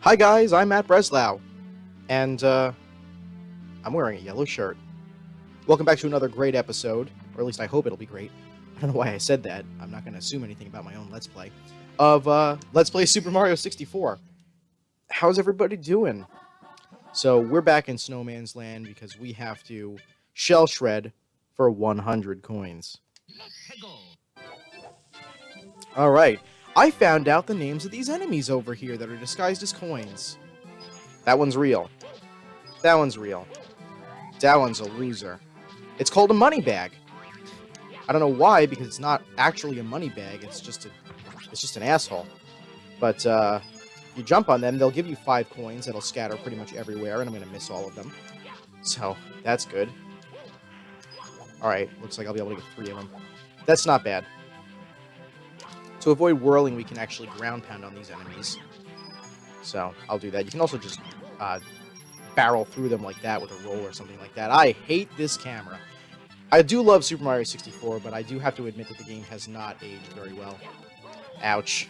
Hi guys, I'm Matt Breslau, and I'm wearing a yellow shirt. Welcome back to another great episode, or at least I hope it'll be great. I don't know why I said that. I'm not going to assume anything about my own Let's Play. Of Let's Play Super Mario 64. How's everybody doing? So we're back in Snowman's Land because we have to shell shred for 100 coins. Alright, I found out the names of these enemies over here that are disguised as coins. That one's real. That one's real. That one's a loser. It's called a money bag. I don't know why, because it's not actually a money bag. It's just an asshole. But you jump on them, they'll give you 5 coins that'll scatter pretty much everywhere, and I'm gonna miss all of them. So that's good. All right, looks like I'll be able to get 3 of them. That's not bad. To avoid whirling, we can actually ground pound on these enemies. So I'll do that. You can also just barrel through them like that with a roll or something like that. I hate this camera. I do love Super Mario 64, but I do have to admit that the game has not aged very well. Ouch.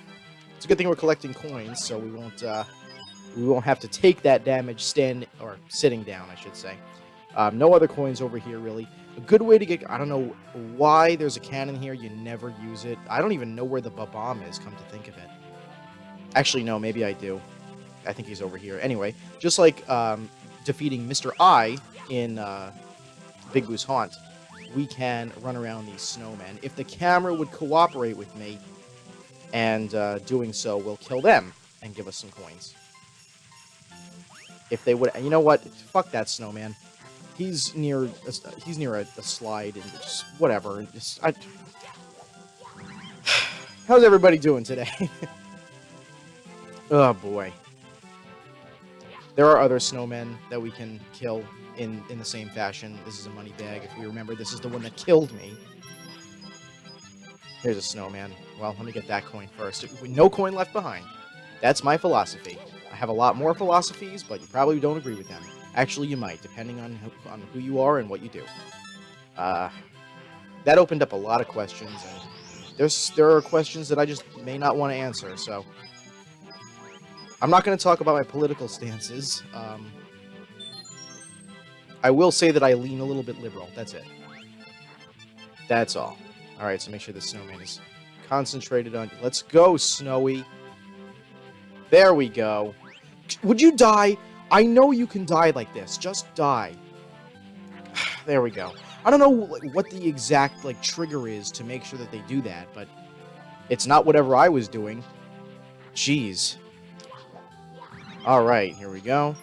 It's a good thing we're collecting coins, so we won't have to take that damage sitting down, I should say. No other coins over here, really. A good way to get... I don't know why there's a cannon here. You never use it. I don't even know where the bomb is, come to think of it. Actually, no, maybe I do. I think he's over here. Anyway, just like defeating Mr. I in Big Boo's Haunt, we can run around these snowmen. If the camera would cooperate with me, and doing so will kill them and give us some coins. If they would... You know what? Fuck that snowman. He's near a slide and just whatever. How's everybody doing today? Oh boy. There are other snowmen that we can kill in the same fashion. This is a money bag. If we remember, this is the one that killed me. Here's a snowman. Well, let me get that coin first. No coin left behind. That's my philosophy. I have a lot more philosophies, but you probably don't agree with them. Actually, you might, depending on who you are and what you do. That opened up a lot of questions, and there are questions that I just may not want to answer, so... I'm not going to talk about my political stances. I will say that I lean a little bit liberal. That's it. That's all. Alright, so make sure the snowman is concentrated on... Let's go, Snowy! There we go. Would you die? I know you can die like this. Just die. There we go. I don't know what the exact trigger is to make sure that they do that, but it's not whatever I was doing. Jeez. Alright, here we go.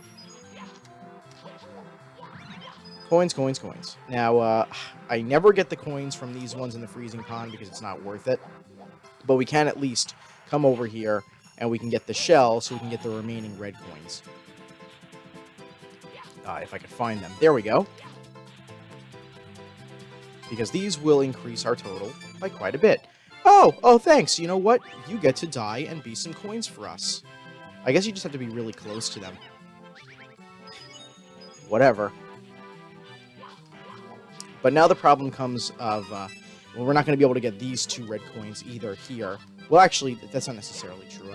Coins, coins, coins. Now, I never get the coins from these ones in the freezing pond because it's not worth it. But we can at least come over here and we can get the shell so we can get the remaining red coins. If I could find them. There we go. Because these will increase our total by quite a bit. Oh, thanks. You know what? You get to die and be some coins for us. I guess you just have to be really close to them. Whatever. But now the problem comes of, well, we're not going to be able to get these 2 red coins either here. Well, actually, that's not necessarily true.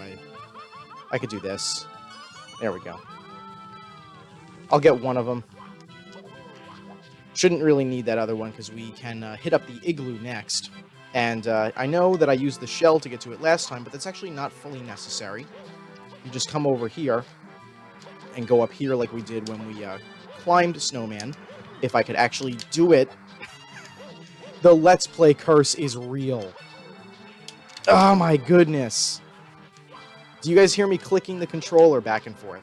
I could do this. There we go. I'll get one of them. Shouldn't really need that other one because we can hit up the igloo next. And I know that I used the shell to get to it last time, but that's actually not fully necessary. You just come over here and go up here like we did when we climbed Snowman. If I could actually do it. The Let's Play curse is real. Oh my goodness. Do you guys hear me clicking the controller back and forth?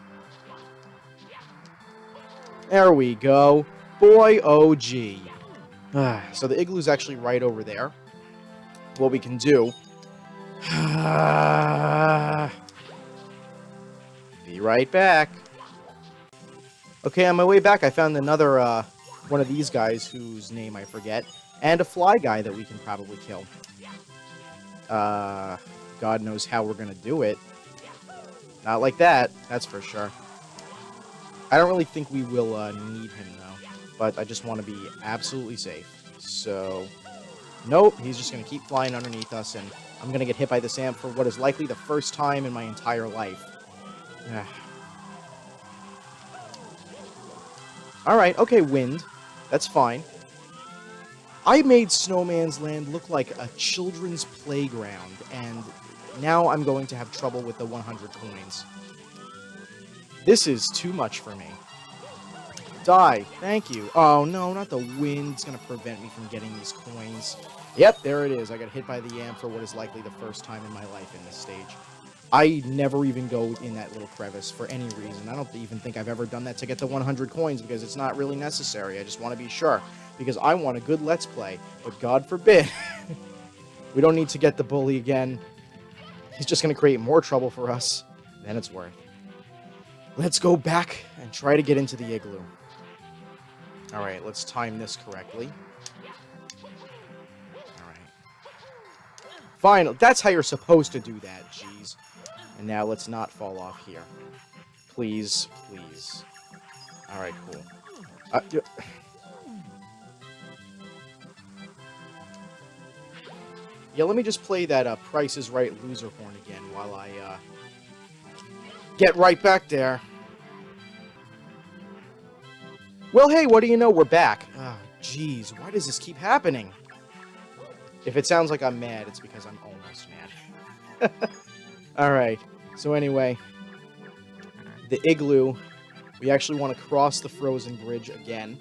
There we go. Boy, oh gee. So the igloo's actually right over there. What we can do... Be right back. Okay, on my way back, I found another one of these guys whose name I forget, and a fly guy that we can probably kill. God knows how we're gonna do it. Not like that, that's for sure. I don't really think we will need him, though. But I just want to be absolutely safe. So, nope, he's just going to keep flying underneath us, and I'm going to get hit by this amp for what is likely the first time in my entire life. Alright, okay, wind. That's fine. I made Snowman's Land look like a children's playground, and now I'm going to have trouble with the 100 coins. This is too much for me. Die. Thank you. Oh, no, not the wind. It's going to prevent me from getting these coins. Yep, there it is. I got hit by the yam for what is likely the first time in my life in this stage. I never even go in that little crevice for any reason. I don't even think I've ever done that to get the 100 coins because it's not really necessary. I just want to be sure because I want a good Let's Play. But God forbid, we don't need to get the bully again. He's just going to create more trouble for us than it's worth. Let's go back and try to get into the igloo. Alright, let's time this correctly. Alright. Final. That's how you're supposed to do that, jeez. And now let's not fall off here. Please, please. Alright, cool. Yeah, let me just play that Price is Right loser horn again while I get right back there. Well, hey, what do you know? We're back. Oh, jeez. Why does this keep happening? If it sounds like I'm mad, it's because I'm almost mad. Alright. So anyway, the igloo. We actually want to cross the frozen bridge again.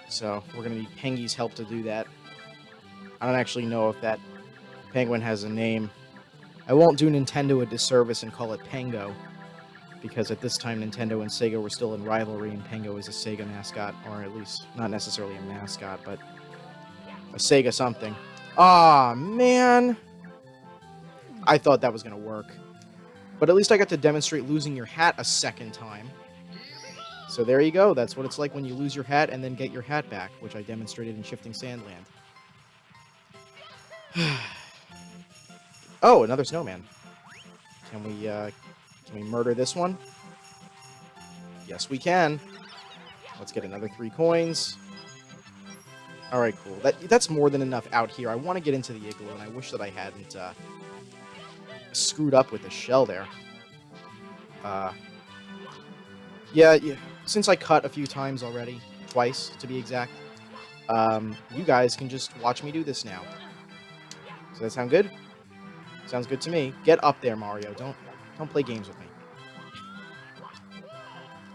So we're going to need Pengy's help to do that. I don't actually know if that penguin has a name. I won't do Nintendo a disservice and call it Pengo, because at this time Nintendo and Sega were still in rivalry, and Pengo is a Sega mascot, or at least not necessarily a mascot, but a Sega something. Aw, man! I thought that was going to work. But at least I got to demonstrate losing your hat a second time. So there you go. That's what it's like when you lose your hat and then get your hat back, which I demonstrated in Shifting Sandland. Oh, another snowman. Can we murder this one? Yes, we can. Let's get another 3 coins. Alright, cool. That's more than enough out here. I want to get into the igloo, and I wish that I hadn't screwed up with the shell there. Yeah, since I cut a few times already, twice to be exact, you guys can just watch me do this now. Does that sound good? Sounds good to me. Get up there, Mario. Don't play games with me.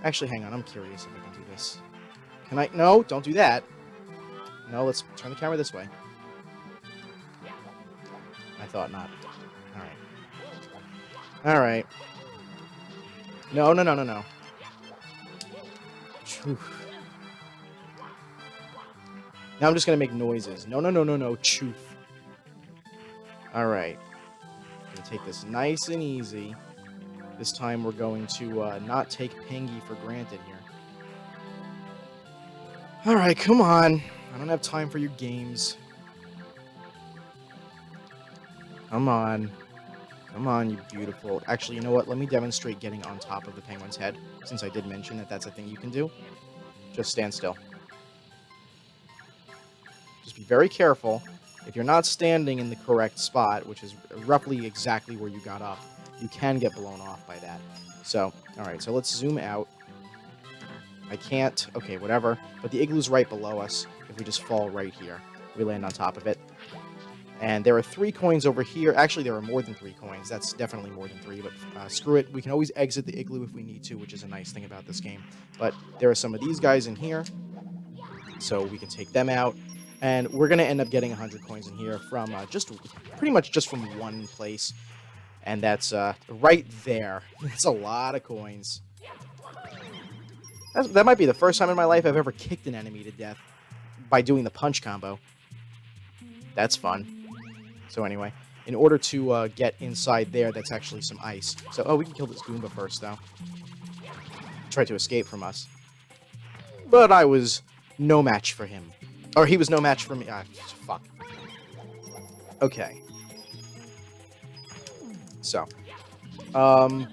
Actually, hang on. I'm curious if I can do this. Can I? No, don't do that. No, let's turn the camera this way. I thought not. Alright. Alright. No. Now I'm just gonna make noises. No. Choof. Alright. Gonna take this nice and easy. This time we're going to not take Pengy for granted here. Alright, come on. I don't have time for your games. Come on. Come on, you beautiful... Actually, you know what? Let me demonstrate getting on top of the penguin's head, since I did mention that that's a thing you can do. Just stand still. Just be very careful. If you're not standing in the correct spot, which is roughly exactly where you got up, you can get blown off by that. So, alright, so let's zoom out. I can't... Okay, whatever. But the igloo's right below us. If we just fall right here, we land on top of it. And there are 3 coins over here. Actually, there are more than 3 coins. That's definitely more than 3, but screw it. We can always exit the igloo if we need to, which is a nice thing about this game. But there are some of these guys in here, so we can take them out. And we're going to end up getting 100 coins in here from pretty much just from one place. And that's right there. That's a lot of coins. That might be the first time in my life I've ever kicked an enemy to death by doing the punch combo. That's fun. So anyway, in order to get inside there, that's actually some ice. So, oh, we can kill this Goomba first, though. Tried to escape from us. But I was no match for him. Or he was no match for me. Ah, fuck. Okay. So, I'm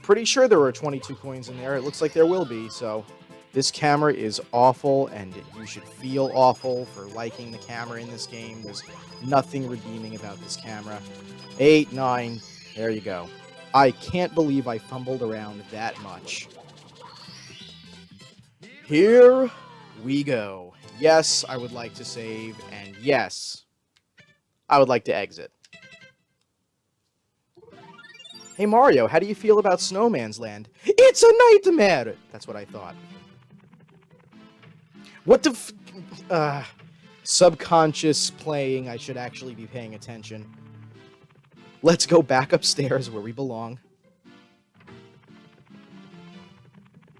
pretty sure there were 22 coins in there. It looks like there will be, so... This camera is awful, and you should feel awful for liking the camera in this game. There's nothing redeeming about this camera. 8, 9, there you go. I can't believe I fumbled around that much. Here we go. Yes, I would like to save, and yes, I would like to exit. Hey Mario, how do you feel about Snowman's Land? It's a nightmare! That's what I thought. What the subconscious playing, I should actually be paying attention. Let's go back upstairs where we belong.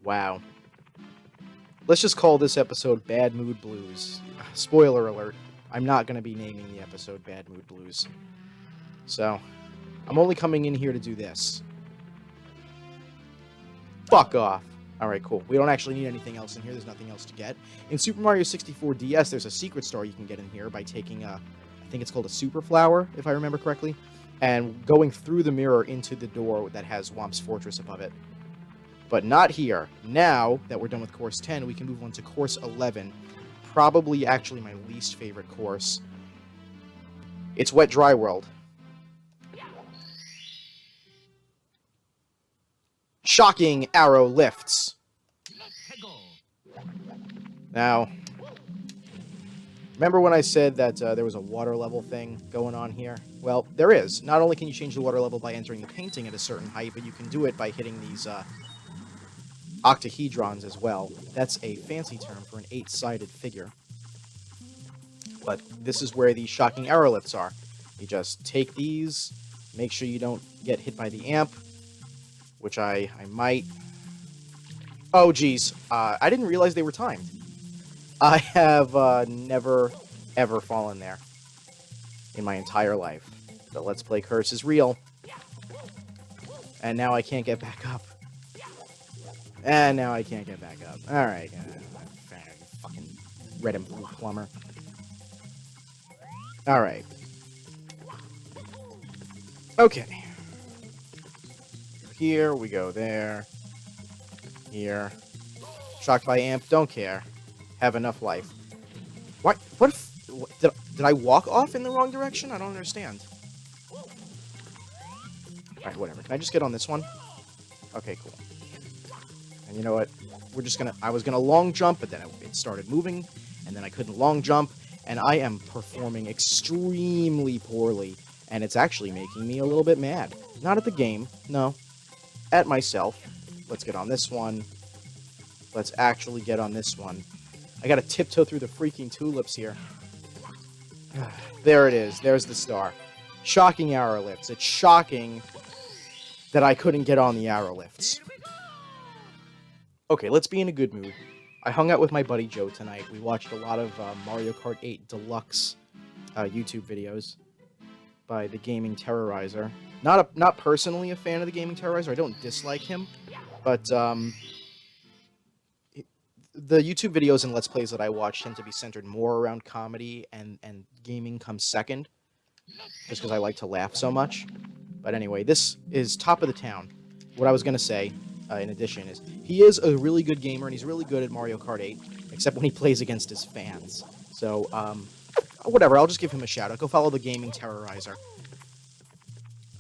Wow. Let's just call this episode Bad Mood Blues. Spoiler alert, I'm not going to be naming the episode Bad Mood Blues. So, I'm only coming in here to do this. Fuck off. Alright, cool. We don't actually need anything else in here. There's nothing else to get. In Super Mario 64 DS, there's a secret star you can get in here by taking a... I think it's called a Super Flower, if I remember correctly. And going through the mirror into the door that has Whomp's Fortress above it. But not here. Now that we're done with Course 10, we can move on to Course 11. Probably actually my least favorite course. It's Wet Dry World. Shocking arrow lifts. Now, remember when I said that there was a water level thing going on here? Well, there is. Not only can you change the water level by entering the painting at a certain height, but you can do it by hitting these octahedrons as well. That's a fancy term for an 8-sided figure. But this is where these shocking arrow lifts are. You just take these, make sure you don't get hit by the amp, which I might. Oh, geez. I didn't realize they were timed. I have never, ever fallen there in my entire life. The Let's Play curse is real. And now I can't get back up. And now I can't get back up. Alright. Fucking red and blue plumber. Alright. Okay. Here, we go there. Here. Shocked by amp, don't care. Have enough life. What if... Did I walk off in the wrong direction? I don't understand. Alright, whatever. Can I just get on this one? Okay, cool. And you know what? We're just gonna... I was gonna long jump, but then it started moving, and then I couldn't long jump, and I am performing extremely poorly, and it's actually making me a little bit mad. Not at the game, no. At myself. Let's get on this one. Let's actually get on this one. I gotta tiptoe through the freaking tulips here. There it is. There's the star. Shocking arrow lifts. It's shocking that I couldn't get on the arrow lifts. Okay, let's be in a good mood. I hung out with my buddy Joe tonight. We watched a lot of Mario Kart 8 Deluxe YouTube videos by the Gaming Terrorizer. Not personally a fan of the Gaming Terrorizer. I don't dislike him, but the YouTube videos and Let's Plays that I watch tend to be centered more around comedy, and gaming comes second, just because I like to laugh so much. But anyway, this is top of the town. What I was going to say, in addition, is he is a really good gamer, and he's really good at Mario Kart 8, except when he plays against his fans. So, whatever, I'll just give him a shout-out. Go follow the Gaming Terrorizer.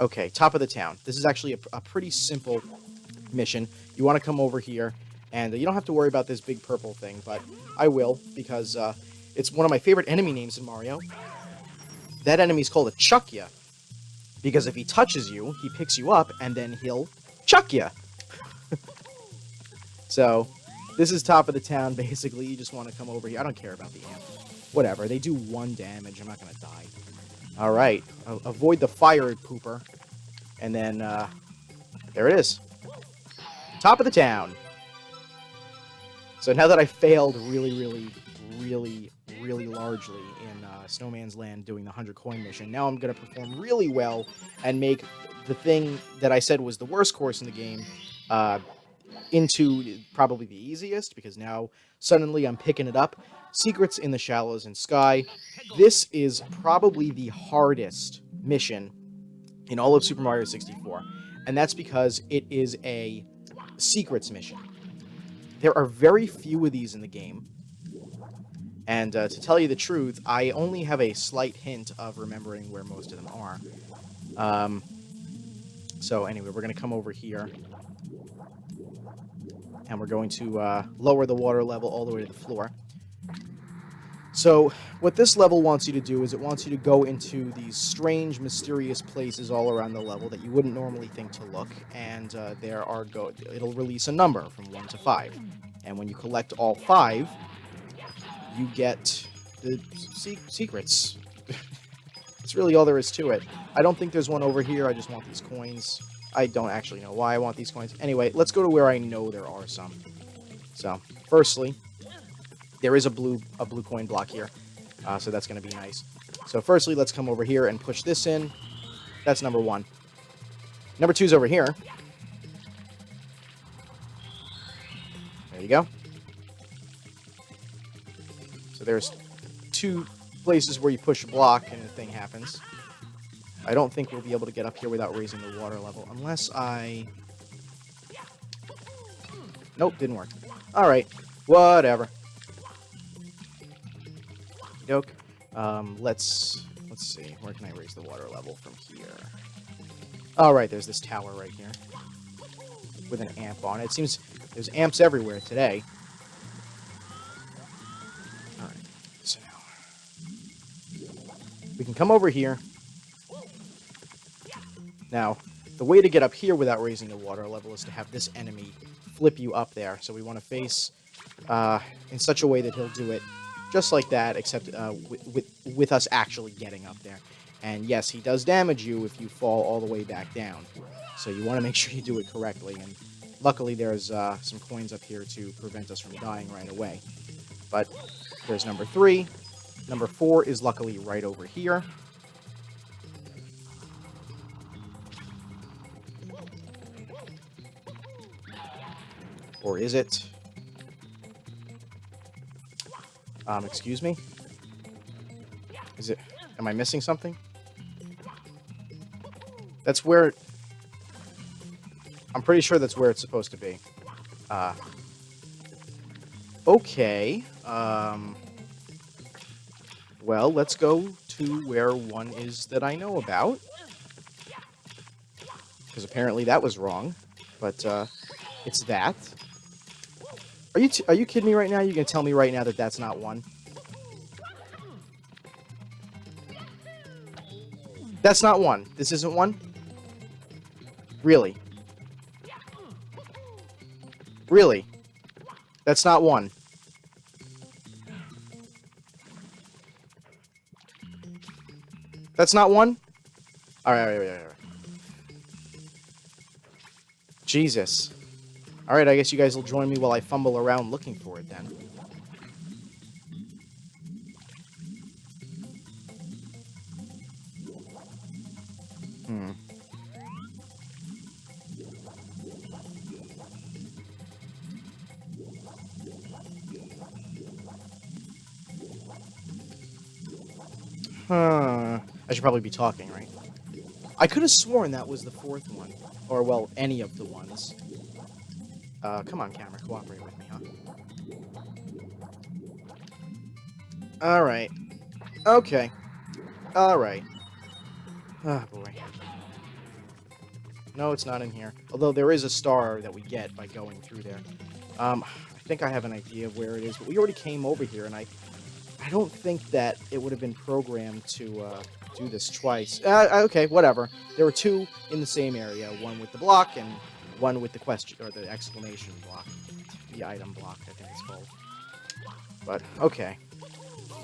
Okay, top of the town. This is actually a pretty simple mission. You want to come over here, and you don't have to worry about this big purple thing, but I will, because it's one of my favorite enemy names in Mario. That enemy's called a Chuckya, because if he touches you, he picks you up, and then he'll chuck you. So, this is top of the town, basically. You just want to come over here. I don't care about the amp. Whatever, they do 1 damage. I'm not going to die. Alright, avoid the fire pooper. And then, there it is. Top of the town. So now that I failed really largely in Snowman's Land doing the 100 coin mission, now I'm going to perform really well and make the thing that I said was the worst course in the game into probably the easiest, because now suddenly I'm picking it up. Secrets in the Shallows and Sky. This is probably the hardest mission in all of Super Mario 64, and that's because it is a secrets mission. There are very few of these in the game, and to tell you the truth, I only have a slight hint of remembering where most of them are. So anyway, we're going to come over here. And we're going to lower the water level all the way to the floor. So what this level wants you to do is it wants you to go into these strange, mysterious places all around the level that you wouldn't normally think to look, and it'll release a number from 1 to 5. And when you collect all 5, you get the secrets. That's really all there is to it. I don't think there's one over here. I just want these coins. I don't actually know why I want these coins. Anyway, let's go to where I know there are some. So, firstly, there is a blue coin block here, so that's going to be nice. So firstly, let's come over here and push this in. That's number 1. Number 2 is over here. There you go. So there's 2 places where you push a block and the thing happens. I don't think we'll be able to get up here without raising the water level, unless I... Nope, didn't work. Alright, whatever. Doke. Let's see. Where can I raise the water level from here? All right, there's this tower right here with an amp on it. It seems there's amps everywhere today. All right, so now we can come over here. Now, the way to get up here without raising the water level is to have this enemy flip you up there. So we want to face in such a way that he'll do it just like that, except with us actually getting up there. And yes, he does damage you if you fall all the way back down. So you want to make sure you do it correctly. And luckily there's some coins up here to prevent us from dying right away. But there's number 3. Number 4 is luckily right over here. Or is it? Excuse me? Is it... Am I missing something? That's where... I'm pretty sure that's where it's supposed to be. Okay. Well, let's go to where one is that I know about. Because apparently that was wrong. But, it's that. Are you kidding me right now? You're going to tell me right now that that's not one? That's not one. This isn't one? Really? Really? That's not one. That's not one? Alright. Jesus. Alright, I guess you guys will join me while I fumble around looking for it then. I should probably be talking, right? I could have sworn that was the 4th one. Or, well, any of the ones. Come on, camera. Cooperate with me, huh? Alright. Okay. Alright. Oh, boy. No, it's not in here. Although there is a star that we get by going through there. I think I have an idea of where it is, but we already came over here, and I don't think that it would have been programmed to do this twice. Okay, whatever. There were 2 in the same area, one with the block and one with the question, or the exclamation block. The item block, I think it's called. But, okay.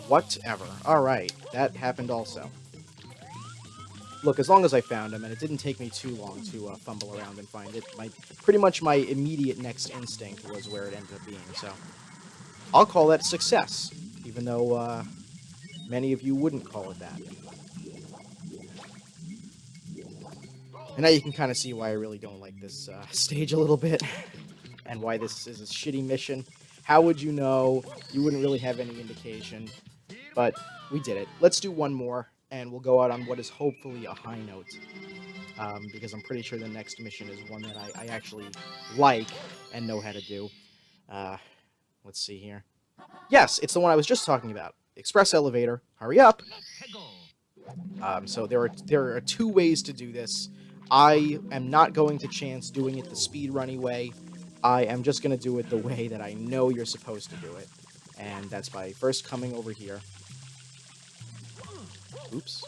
Whatever. Alright, that happened also. Look, as long as I found him, and it didn't take me too long to fumble around and find it, pretty much my immediate next instinct was where it ended up being, so... I'll call that success, even though many of you wouldn't call it that. And now you can kind of see why I really don't like this stage a little bit, and why this is a shitty mission. How would you know? You wouldn't really have any indication, but we did it. Let's do one more, and we'll go out on what is hopefully a high note, because I'm pretty sure the next mission is one that I actually like and know how to do. Let's see here. Yes, it's the one I was just talking about. Express elevator. Hurry up! So there are 2 ways to do this. I am not going to chance doing it the speedrunny way. I am just going to do it the way that I know you're supposed to do it. And that's by first coming over here. Oops.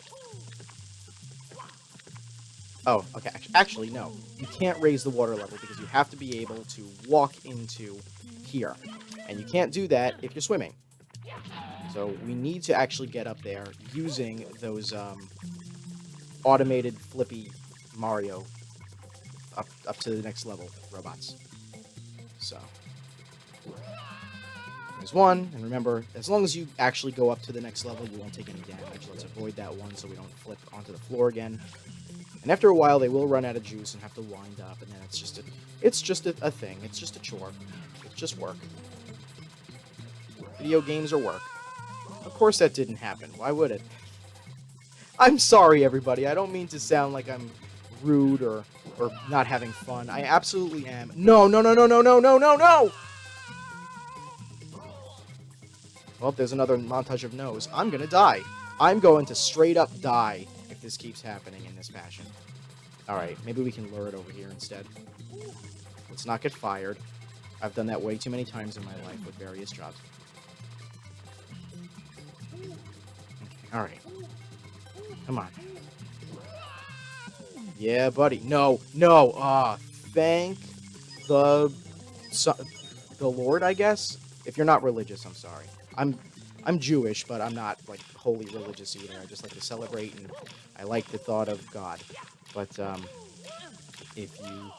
Oh, okay. Actually, no. You can't raise the water level because you have to be able to walk into here. And you can't do that if you're swimming. So we need to actually get up there using those automated flippy Mario up to the next level robots. So there's one, and remember, as long as you actually go up to the next level, you won't take any damage. Let's avoid that one so we don't flip onto the floor again. And after a while, they will run out of juice and have to wind up, and then it's just a thing. It's just a chore. It's just work. Video games are work. Of course that didn't happen. Why would it? I'm sorry, everybody. I don't mean to sound like I'm rude or not having fun. I absolutely am. No, no, no, no, no, no, no, no, no! Well, there's another montage of no's. I'm gonna die. I'm going to straight up die if this keeps happening in this fashion. Alright, maybe we can lure it over here instead. Let's not get fired. I've done that way too many times in my life with various jobs. Okay, alright. Come on. Yeah, buddy. No, no. Thank the Lord, I guess. If you're not religious, I'm sorry. I'm Jewish, but I'm not like wholly religious either. I just like to celebrate, and I like the thought of God. But if you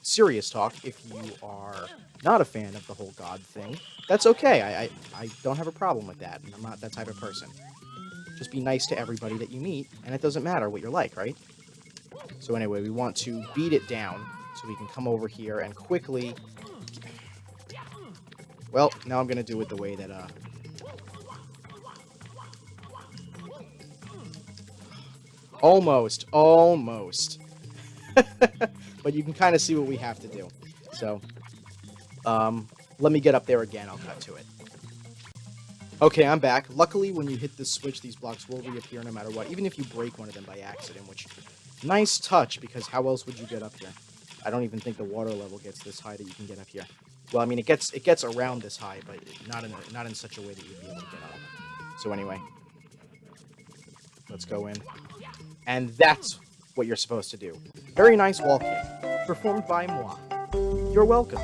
serious talk, if you are not a fan of the whole God thing, that's okay. I don't have a problem with that, and I'm not that type of person. Just be nice to everybody that you meet, and it doesn't matter what you're like, right? So anyway, we want to beat it down so we can come over here and quickly... Well, now I'm going to do it the way that... Almost. Almost. But you can kind of see what we have to do. So, let me get up there again. I'll cut to it. Okay, I'm back. Luckily, when you hit this switch, these blocks will reappear no matter what, even if you break one of them by accident, which... Nice touch, because how else would you get up here? I don't even think the water level gets this high that you can get up here. Well, I mean, it gets around this high, but not in such a way that you'd be able to get up. So anyway, let's go in. And that's what you're supposed to do. Very nice wall kick, performed by moi. You're welcome.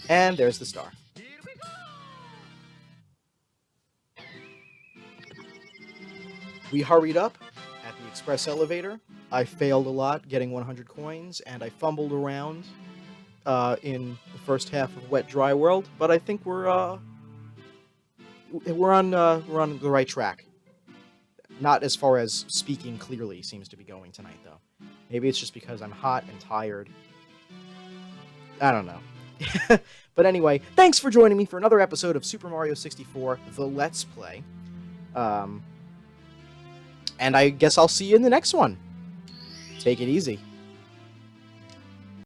And there's the star. We hurried up at the express elevator. I failed a lot getting 100 coins, and I fumbled around in the first half of Wet Dry World. But I think we're on the right track. Not as far as speaking clearly seems to be going tonight, though. Maybe it's just because I'm hot and tired. I don't know. But anyway, thanks for joining me for another episode of Super Mario 64, The Let's Play. And I guess I'll see you in the next one. Take it easy.